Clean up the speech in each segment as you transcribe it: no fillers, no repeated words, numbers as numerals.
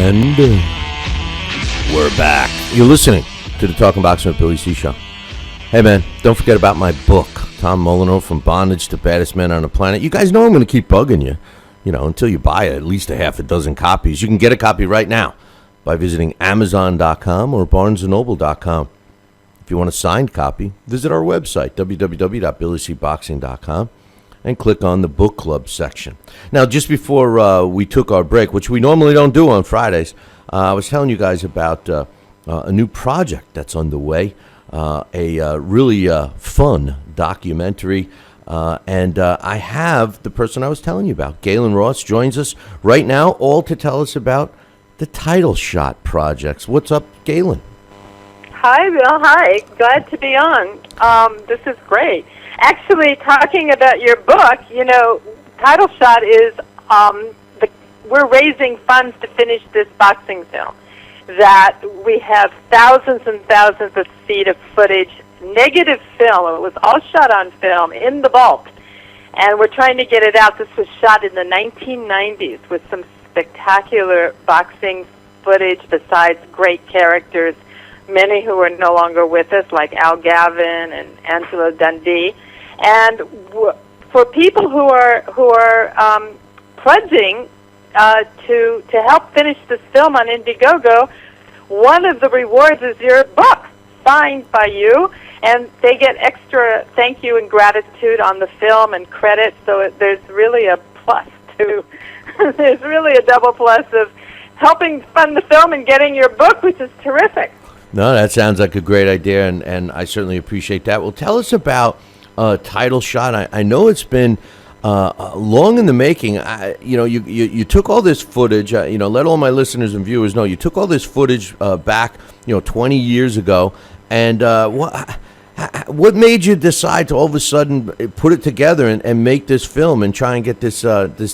And we're back. You're listening to the Talking Boxing with Billy C show. Hey, man, don't forget about my book, Tom Molyneux, From Bondage to Baddest Man on the Planet. You guys know I'm going to keep bugging you, until you buy at least a half a dozen copies. You can get a copy right now by visiting Amazon.com or BarnesandNoble.com. If you want a signed copy, visit our website, www.billycboxing.com, and click on the book club section. Now, just before we took our break, which we normally don't do on Fridays, I was telling you guys about a new project that's underway, a really fun documentary, and I have the person I was telling you about. Galen Ross joins us right now, all to tell us about the Title Shot projects. What's up, Galen? Hi, Bill. Hi. Glad to be on. This is great. Actually, talking about your book, Title Shot is, we're raising funds to finish this boxing film. That we have thousands and thousands of feet of footage, negative film. It was all shot on film in the vault. And we're trying to get it out. This was shot in the 1990s with some spectacular boxing footage besides great characters, many who are no longer with us, like Al Gavin and Angelo Dundee. And for people who are pledging to help finish this film on Indiegogo, one of the rewards is your book signed by you, and they get extra thank you and gratitude on the film and credit. So there's really a plus to there's really a double plus of helping fund the film and getting your book, which is terrific. No, that sounds like a great idea, and I certainly appreciate that. Well, tell us about Title Shot. I know it's been long in the making. You took all this footage. Let all my listeners and viewers know you took all this footage back, 20 years ago. And what made you decide to all of a sudden put it together and make this film and try and get this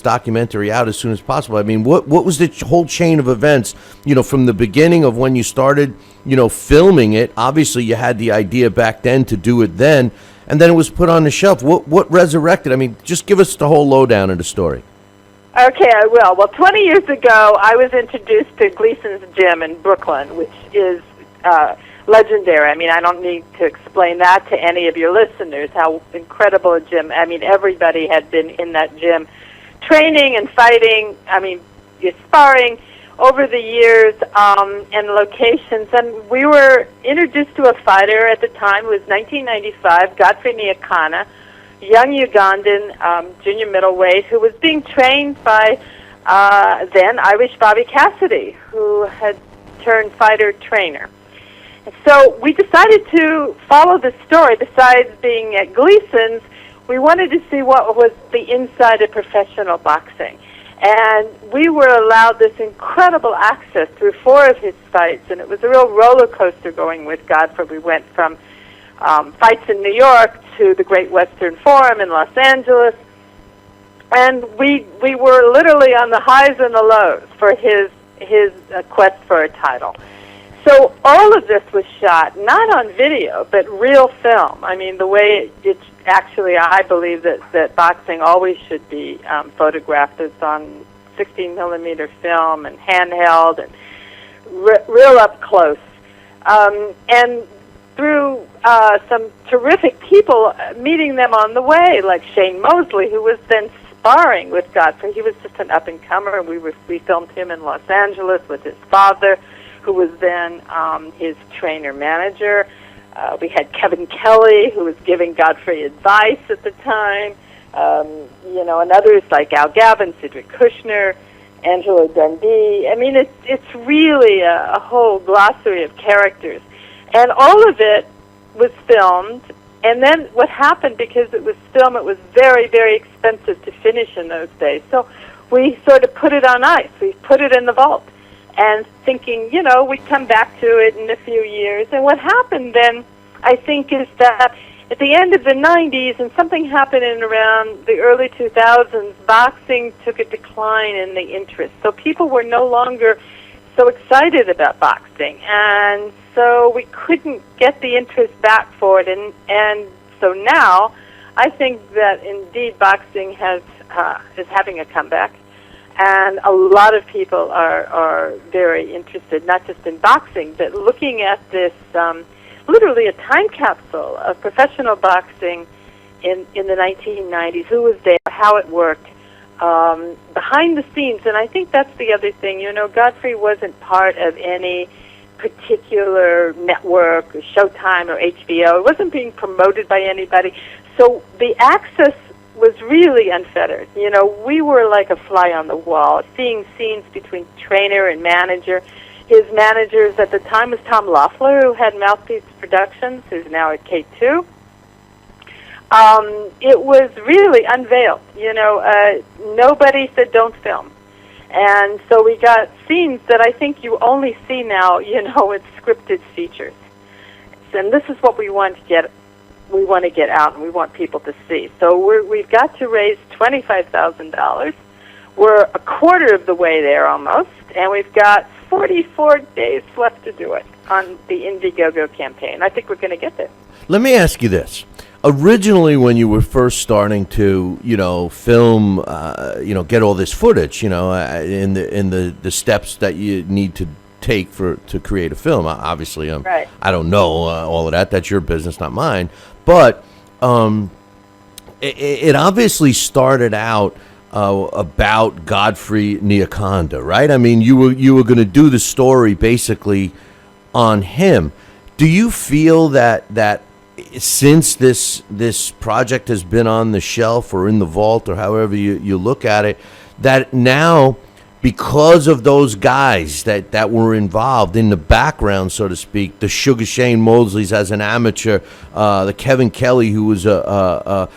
documentary out as soon as possible? I mean, what was the whole chain of events? From the beginning of when you started, filming it. Obviously, you had the idea back then to do it then. And then it was put on the shelf. What resurrected? I mean, just give us the whole lowdown of the story. Okay, I will. Well, 20 years ago, I was introduced to Gleasons gym in Brooklyn, which is legendary. I mean, I don't need to explain that to any of your listeners, how incredible a gym. I mean, everybody had been in that gym training and fighting, sparring over the years and locations. And we were introduced to a fighter at the time. It was 1995, Godfrey Nia Conda, young Ugandan junior middleweight who was being trained by then Irish Bobby Cassidy, who had turned fighter trainer. And so we decided to follow this story. Besides being at Gleasons, we wanted to see what was the inside of professional boxing. And we were allowed this incredible access through 4 of his fights, and it was a real roller coaster going with Godfrey. We went from fights in New York to the Great Western Forum in Los Angeles, and we were literally on the highs and the lows for his quest for a title. So all of this was shot, not on video, but real film. I mean, the way it's actually, I believe that boxing always should be photographed. It's on 16-millimeter film and handheld and real up close. And through some terrific people, meeting them on the way, like Shane Mosley, who was then sparring with Godfrey. He was just an up-and-comer, and we filmed him in Los Angeles with his father, who was then his trainer-manager. We had Kevin Kelly, who was giving Godfrey advice at the time, and others like Al Gavin, Cedric Kushner, Angelo Dundee. I mean, it's really a whole glossary of characters. And all of it was filmed. And then what happened, because it was film, it was very, very expensive to finish in those days. So we sort of put it on ice. We put it in the vault. And thinking, we'd come back to it in a few years. And what happened then, I think, is that at the end of the 90s, and something happened in around the early 2000s, boxing took a decline in the interest. So people were no longer so excited about boxing. And so we couldn't get the interest back for it. And so now, I think that indeed boxing is having a comeback. And a lot of people are very interested, not just in boxing, but looking at this literally a time capsule of professional boxing in the 1990s, who was there, how it worked, behind the scenes. And I think that's the other thing. Godfrey wasn't part of any particular network or Showtime or HBO. It wasn't being promoted by anybody. So the access was really unfettered. We were like a fly on the wall, seeing scenes between trainer and manager. His managers at the time was Tom Loeffler, who had Mouthpiece Productions, who's now at K2. It was really unveiled. Nobody said don't film. And so we got scenes that I think you only see now, it's scripted features. And this is what we want to get out, and we want people to see. So we've got to raise $25,000. We're a quarter of the way there almost, and we've got 44 days left to do it on the Indiegogo campaign. I think we're going to get there. Let me ask you this. Originally, when you were first starting to, film, get all this footage, in the steps that you need to take to create a film. Obviously, right. I don't know all of that. That's your business, not mine. But it obviously started out about Godfrey Nia Conda, right? I mean, you were going to do the story basically on him. Do you feel that since this project has been on the shelf or in the vault or however you look at it, that now, because of those guys that were involved in the background, so to speak, the Sugar Shane Mosleys as an amateur, the Kevin Kelly, who was a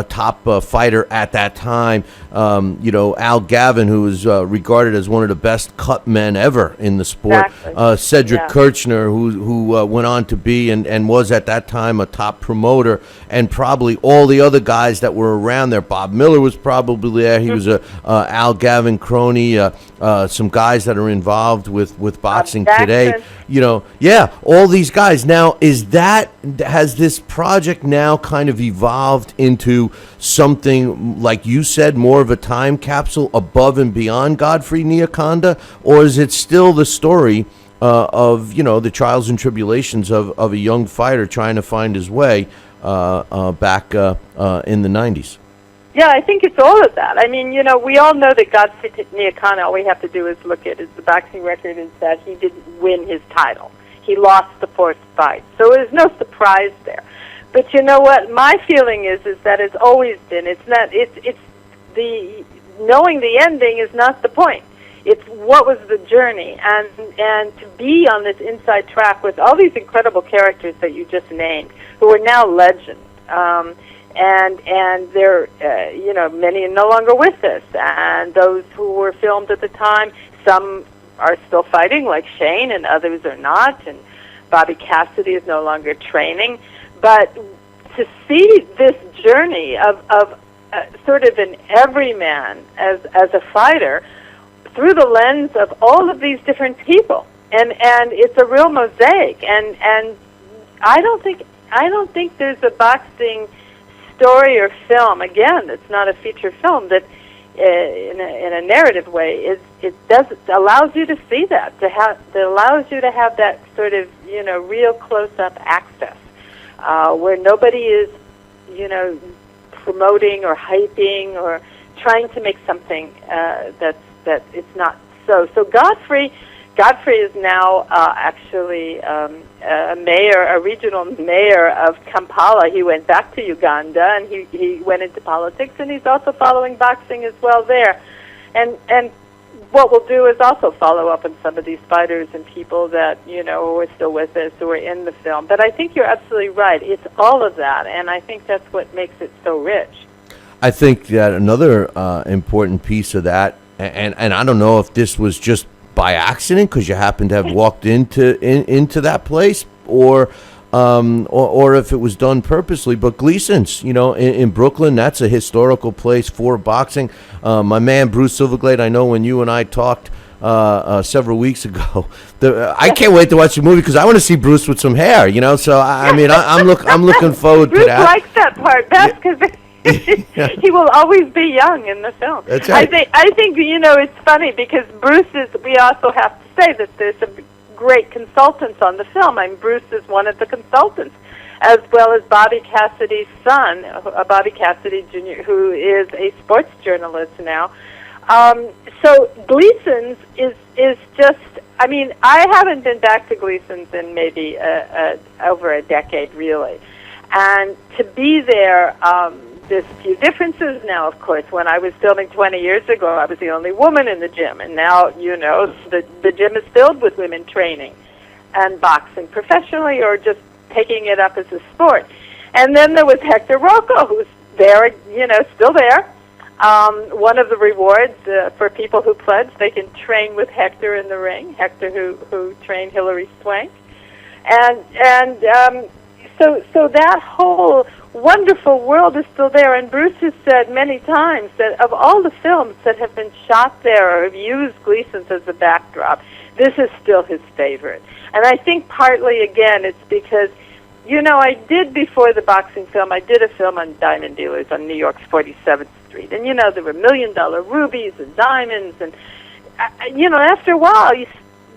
top fighter at that time, Al Gavin, who was regarded as one of the best cut men ever in the sport, exactly. Cedric Kirchner, who went on to be and was at that time a top promoter, and probably all the other guys that were around there. Bob Miller was probably there. He was a Al Gavin crony. Some guys that are involved with boxing today, all these guys. Now, has this project now kind of evolved into something, like you said, more of a time capsule above and beyond Godfrey Nia Conda, or is it still the story of the trials and tribulations of a young fighter trying to find his way back in the 90s? Yeah, I think it's all of that. I mean, we all know that Godfrey Nia Conda, all we have to do is look at the boxing record, is that he didn't win his title. He lost the fourth fight. So there's no surprise there. But you know what? My feeling is that it's always been, it's the knowing the ending is not the point. It's what was the journey, and to be on this inside track with all these incredible characters that you just named, who are now legends. And they're, many are no longer with us. And those who were filmed at the time, some are still fighting, like Shane, and others are not. And Bobby Cassidy is no longer training. But to see this journey of sort of an everyman as a fighter through the lens of all of these different people, and it's a real mosaic. And I don't think there's a boxing story or film, again, it's not a feature film, that in a narrative way, it allows you to see that, that allows you to have that sort of real close-up access, where nobody is promoting or hyping or trying to make something that it's not so. So Godfrey is now actually a regional mayor of Kampala. He went back to Uganda, and he went into politics, and he's also following boxing as well there. And what we'll do is also follow up on some of these fighters and people that, who are still with us, who are in the film. But I think you're absolutely right. It's all of that, and I think that's what makes it so rich. I think that another important piece of that, and I don't know if this was just by accident because you happen to have walked into that place, or if it was done purposely. But Gleasons, in Brooklyn, that's a historical place for boxing. My man Bruce Silverglade, I know when you and I talked several weeks ago, I can't wait to watch the movie because I want to see Bruce with some hair. So I'm looking forward Bruce to that. likes that part best because He will always be young in the film. That's right. I think it's funny because Bruce is. We also have to say that there's some great consultants on the film. I mean, Bruce is one of the consultants, as well as Bobby Cassidy's son, Bobby Cassidy Jr., who is a sports journalist now. So Gleasons is just. I mean, I haven't been back to Gleasons in maybe over a decade, really. And to be there, there's a few differences now, of course. When I was filming 20 years ago, I was the only woman in the gym. And now, the gym is filled with women training and boxing professionally or just taking it up as a sport. And then there was Hector Rocco, who's there, still there. One of the rewards for people who pledge, they can train with Hector in the ring. Hector, who trained Hilary Swank, so that whole wonderful world is still there. And Bruce has said many times that of all the films that have been shot there or have used Gleasons as a backdrop, this is still his favorite. And I think partly again it's because. I did before the boxing film. I did a film on diamond dealers on New York's 47th Street, and there were $1 million rubies and diamonds, and after a while,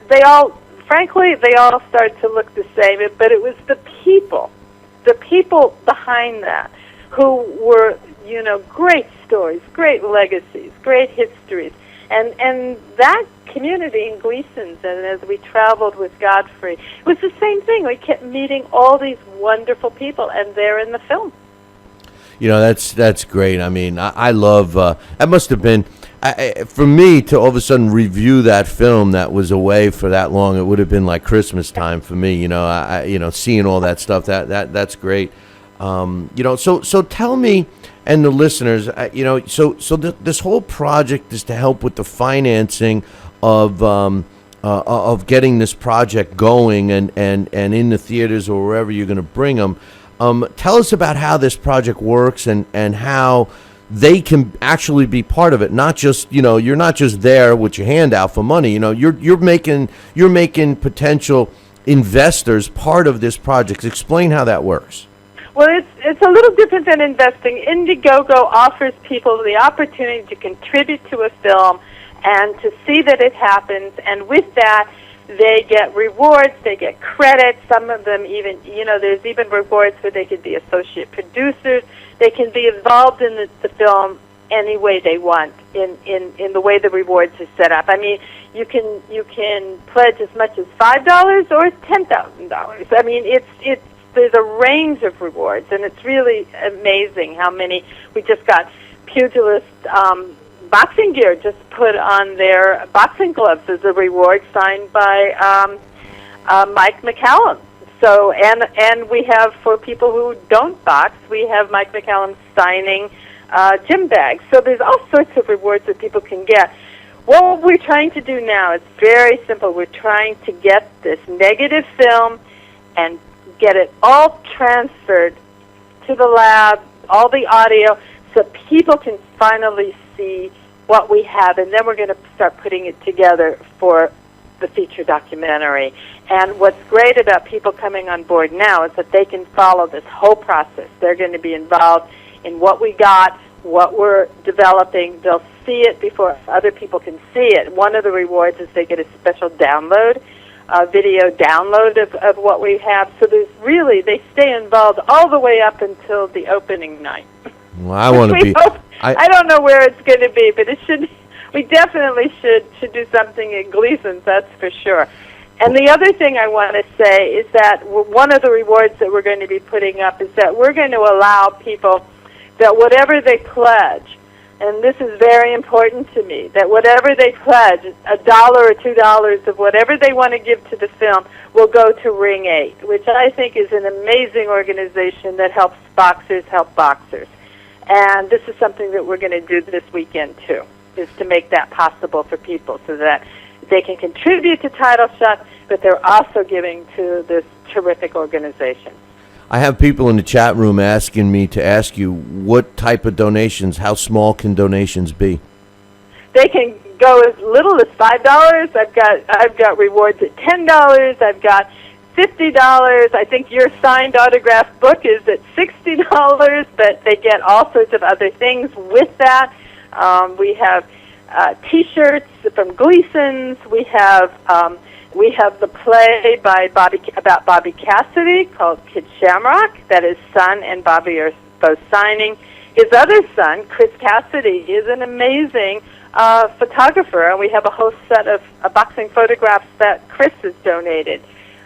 they all start to look the same. But it was the people behind that, who were great stories, great legacies, great histories, and that community in Gleasons, and as we traveled with Godfrey, it was the same thing. We kept meeting all these wonderful people, and they're in the film. That's great. I mean, I love, that must have been, for me to all of a sudden review that film that was away for that long, it would have been like Christmas time for me, seeing all that stuff, that's great. So tell me, and the listeners, this whole project is to help with the financing of getting this project going and in the theaters or wherever you're going to bring them. Tell us about how this project works and how they can actually be part of it. Not just you're not just there with your hand out for money. You're making potential investors part of this project. Explain how that works. Well, it's a little different than investing. Indiegogo offers people the opportunity to contribute to a film and to see that it happens, and with that, they get rewards, they get credit. Some of them even, there's even rewards where they could be associate producers. They can be involved in the film any way they want in the way the rewards are set up. I mean, you can pledge as much as $5 or $10,000. I mean, there's a range of rewards, and it's really amazing how many. We just got pugilist boxing gear just put on their boxing gloves as a reward, signed by Mike McCallum. So, and we have, for people who don't box, we have Mike McCallum signing gym bags. So there's all sorts of rewards that people can get. What we're trying to do now is very simple. We're trying to get this negative film and get it all transferred to the lab, all the audio, so people can finally see what we have, and then we're going to start putting it together for the feature documentary. And what's great about people coming on board now is that they can follow this whole process. They're going to be involved in what we got, what we're developing. They'll see it before other people can see it. One of the rewards is they get a special download, video download of what we have. So there's really, they stay involved all the way up until the opening night. Well, I want to be... I don't know where it's going to be, but it should. We definitely should do something at Gleasons, that's for sure. And the other thing I want to say is that one of the rewards that we're going to be putting up is that we're going to allow people that whatever they pledge, and this is very important to me, that whatever they pledge, $1 or $2 of whatever they want to give to the film will go to Ring 8, which I think is an amazing organization that helps boxers help boxers. And this is something that we're going to do this weekend, too, is to make that possible for people so that they can contribute to Title Shot, but they're also giving to this terrific organization. I have people in the chat room asking me to ask you what type of donations, how small can donations be? They can go as little as $5. I've got rewards at $10. I've got $50. I think your signed autographed book is at $60, but they get all sorts of other things with that. We have T-shirts from Gleasons. We have the play by about Bobby Cassidy called Kid Shamrock that his son and Bobby are both signing. His other son, Chris Cassidy, is an amazing photographer, and we have a whole set of boxing photographs that Chris has donated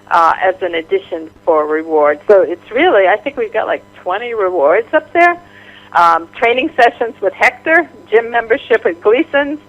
as an addition for rewards. So it's really, I think we've got like 20 rewards up there. Training sessions with Hector, gym membership at Gleasons,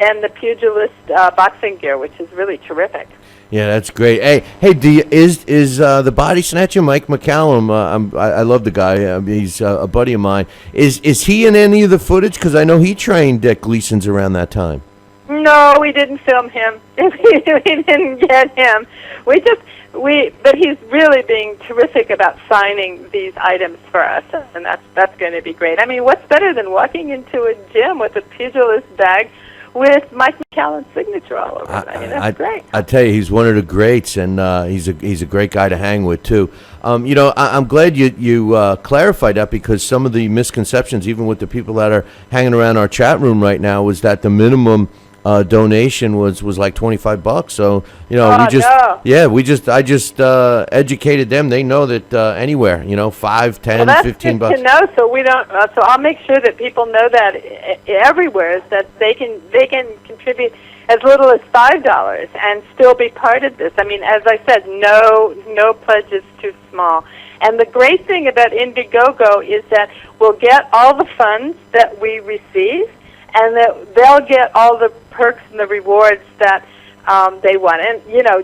and the pugilist boxing gear, which is really terrific. Yeah, that's great. Hey, is the body snatcher Mike McCallum? I love the guy. He's a buddy of mine. Is he in any of the footage? Because I know he trained at Gleasons around that time. No, we didn't film him. We didn't get him. But he's really being terrific about signing these items for us, and that's going to be great. I mean, what's better than walking into a gym with a pugilist bag with Mike McCallum's signature all over it? I mean, that's great. I tell you, he's one of the greats, and he's a great guy to hang with too. I'm glad you clarified that, because some of the misconceptions, even with the people that are hanging around our chat room right now, was that the minimum donation was like $25. So I just educated them. They know that anywhere, $5, $10, well, $15. That's good to know. So we don't. So I'll make sure that people know that everywhere, is that they can contribute as little as $5 and still be part of this. I mean, as I said, no pledge is too small. And the great thing about Indiegogo is that we'll get all the funds that we receive, and that they'll get all the perks and the rewards that they want. And,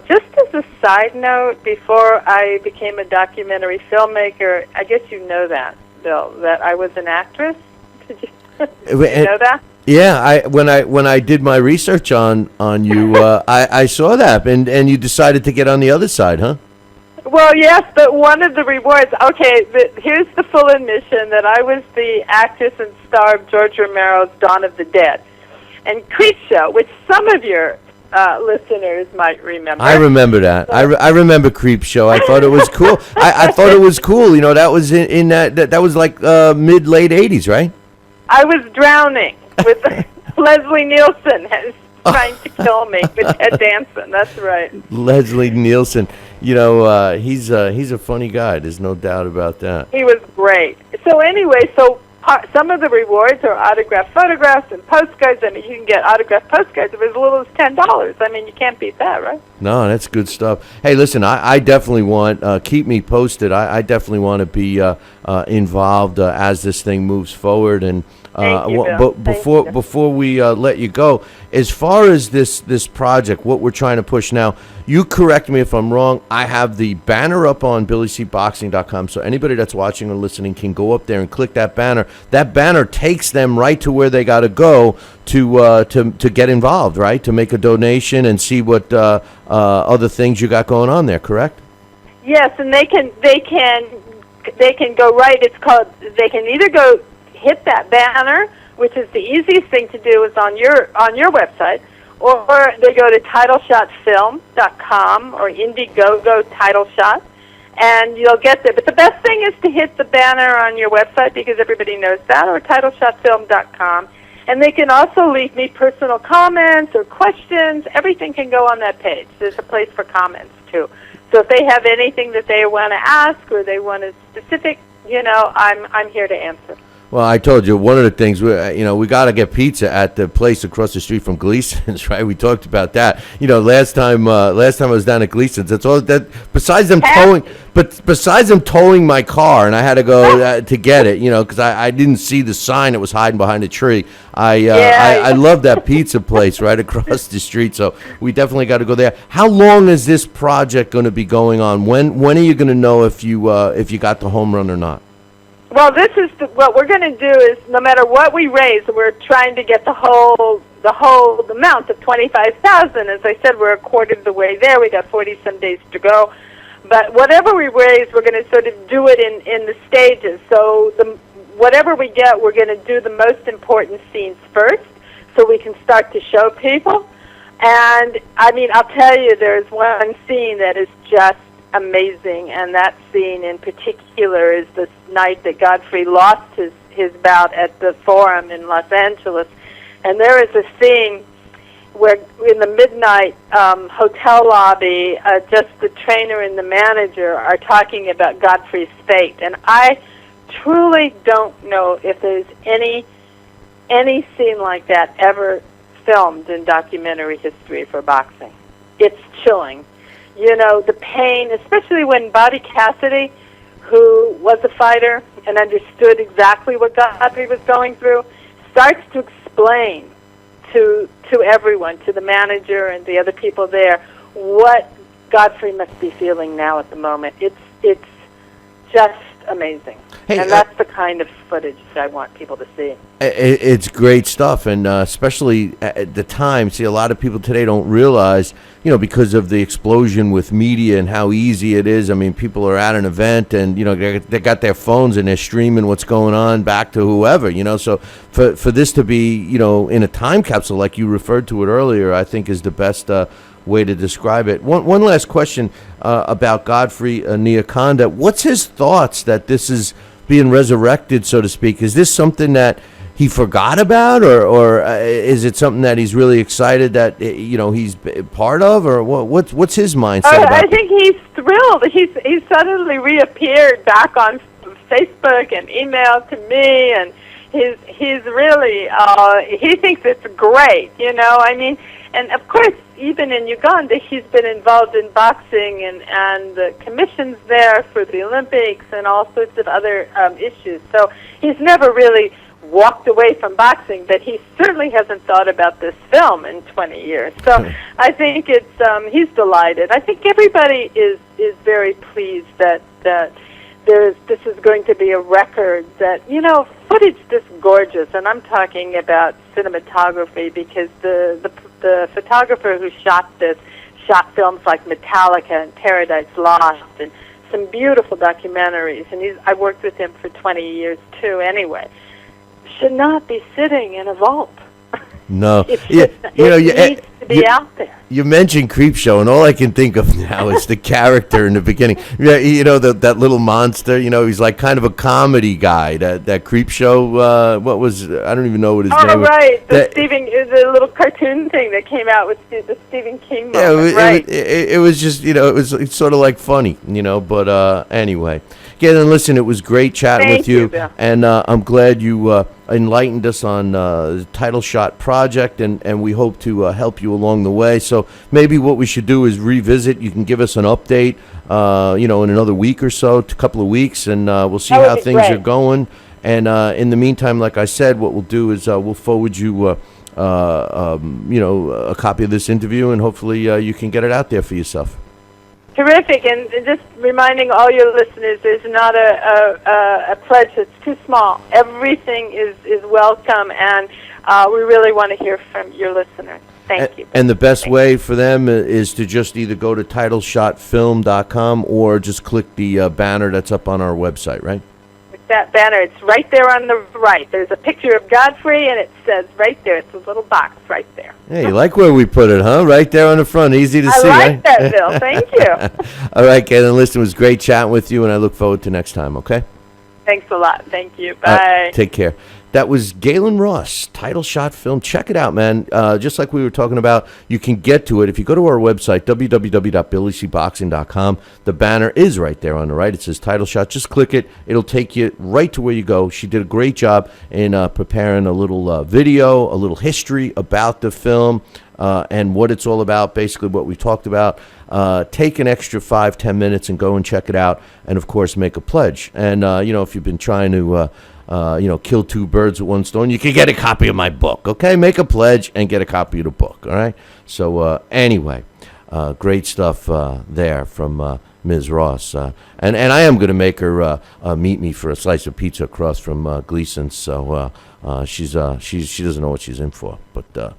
just as a side note, before I became a documentary filmmaker, I guess you know that, Bill, that I was an actress. Did you know that? Yeah, when I did my research on you, I saw that, and you decided to get on the other side, huh? Well, yes, but one of the rewards, here's the full admission that I was the actress and star of George Romero's Dawn of the Dead and Creepshow, which some of your listeners might remember. I remember that. I remember Creepshow. I thought it was cool. I thought it was cool. That was in that was like mid-late 80s, right? I was drowning with Leslie Nielsen trying to kill me with Ted Danson. That's right. Leslie Nielsen. He's a funny guy. There's no doubt about that. He was great. So anyway, some of the rewards are autographed photographs and postcards. I mean, you can get autographed postcards for as little as $10. I mean, you can't beat that, right? No, that's good stuff. Hey, listen, I definitely want, keep me posted. I definitely want to be involved as this thing moves forward. And but before we let you go, as far as this project, what we're trying to push now, you correct me if I'm wrong. I have the banner up on BillyCBoxing.com, so anybody that's watching or listening can go up there and click that banner. That banner takes them right to where they got to go to get involved, right? To make a donation and see what other things you got going on there. Correct? Yes, and they can go right. They can either go hit that banner, which is the easiest thing to do, is on your website, or they go to TitleShotFilm.com or Indiegogo Title Shot, and you'll get there. But the best thing is to hit the banner on your website, because everybody knows that, or TitleShotFilm.com. And they can also leave me personal comments or questions. Everything can go on that page. There's a place for comments, too. So if they have anything that they want to ask or they want a specific, I'm here to answer. Well, I told you, one of the things, we got to get pizza at the place across the street from Gleasons, right? We talked about that. Last time I was down at Gleasons, that's all that, besides them towing my car, and I had to go to get it, because I didn't see the sign that was hiding behind a tree. I love that pizza place right across the street, so we definitely got to go there. How long is this project going to be going on? When are you going to know if you got the home run or not? Well, what we're going to do is, no matter what we raise, we're trying to get the whole amount of $25,000. As I said, we're a quarter of the way there. We got 40-some days to go. But whatever we raise, we're going to sort of do it in the stages. So whatever we get, we're going to do the most important scenes first, so we can start to show people. And I mean, I'll tell you, there's one scene that is just amazing, and that scene in particular is the night that Godfrey lost his bout at the Forum in Los Angeles. And there is a scene where in the midnight hotel lobby, just the trainer and the manager are talking about Godfrey's fate. And I truly don't know if there's any scene like that ever filmed in documentary history for boxing. It's chilling. You know, the pain, especially when Bobby Cassidy, who was a fighter and understood exactly what Godfrey was going through, starts to explain to everyone, to the manager and the other people there, what Godfrey must be feeling now at the moment. It's just amazing. Hey, and that's the kind of footage that I want people to see. It's great stuff, and especially at the time, see, a lot of people today don't realize, you know, because of the explosion with media and how easy it is. I mean, people are at an event and, you know, they got their phones and they're streaming what's going on back to whoever, you know. So for this to be, you know, in a time capsule like you referred to it earlier, I think is the best way to describe it. One last question about Godfrey Nia Conda. What's his thoughts that this is being resurrected, so to speak? Is this something that he forgot about, or is it something that he's really excited that, you know, he's part of, or what's his mindset about I think he's thrilled. He's suddenly reappeared back on Facebook and emailed to me, and he's really he thinks it's great. You know, I mean, and of course, even in Uganda, he's been involved in boxing and the commissions there for the Olympics and all sorts of other issues. So he's never really walked away from boxing, but he certainly hasn't thought about this film in 20 years. So I think it's he's delighted. I think everybody is very pleased that this is going to be a record that, you know, footage this gorgeous, and I'm talking about cinematography, because the photographer who shot this shot films like Metallica and Paradise Lost and some beautiful documentaries, and I worked with him for 20 years too anyway, should not be sitting in a vault. No. It needs to be out there. You mentioned Creepshow, and all I can think of now is the character in the beginning. Yeah, you know, that little monster, you know, he's like kind of a comedy guy. That Creepshow, what was, I don't even know what his name was. Oh, right, the little cartoon thing that came out with the Stephen King moment, right. It was just, you know, it's sort of like funny, you know, but anyway. Galen, listen, it was great chatting with you, Bill. And I'm glad you enlightened us on the Title Shot project, and we hope to help you along the way. So maybe what we should do is revisit. You can give us an update, you know, in another week or so, a couple of weeks, and we'll see how things are going. And in the meantime, like I said, what we'll do is we'll forward you, you know, a copy of this interview, and hopefully you can get it out there for yourself. Terrific, and just reminding all your listeners, there's not a pledge that's too small. Everything is welcome, and we really want to hear from your listeners. Thank you. And the best way for them is to just either go to titleshotfilm.com or just click the banner that's up on our website, right? That banner, it's right there on the right. There's a picture of Godfrey, and it says right there, it's a little box right there. Hey, you like where we put it, huh? Right there on the front, easy to see, I right? like that, Bill. Thank you. All right, Galen, listen, it was great chatting with you, and I look forward to next time, okay? Thanks a lot. Thank you. Bye. Take care. That was Galen Ross, Title Shot Film. Check it out, man. Just like we were talking about, you can get to it. If you go to our website, www.billycboxing.com, the banner is right there on the right. It says Title Shot. Just click it. It'll take you right to where you go. She did a great job in preparing a little video, a little history about the film and what it's all about, basically what we talked about. Take an extra 5-10 minutes and go and check it out. And, of course, make a pledge. And, you know, if you've been trying to... you know, kill two birds with one stone, you can get a copy of my book, okay? Make a pledge and get a copy of the book, all right? So, anyway, great stuff there from Ms. Ross. And I am going to make her meet me for a slice of pizza across from Gleasons, so she doesn't know what she's in for. But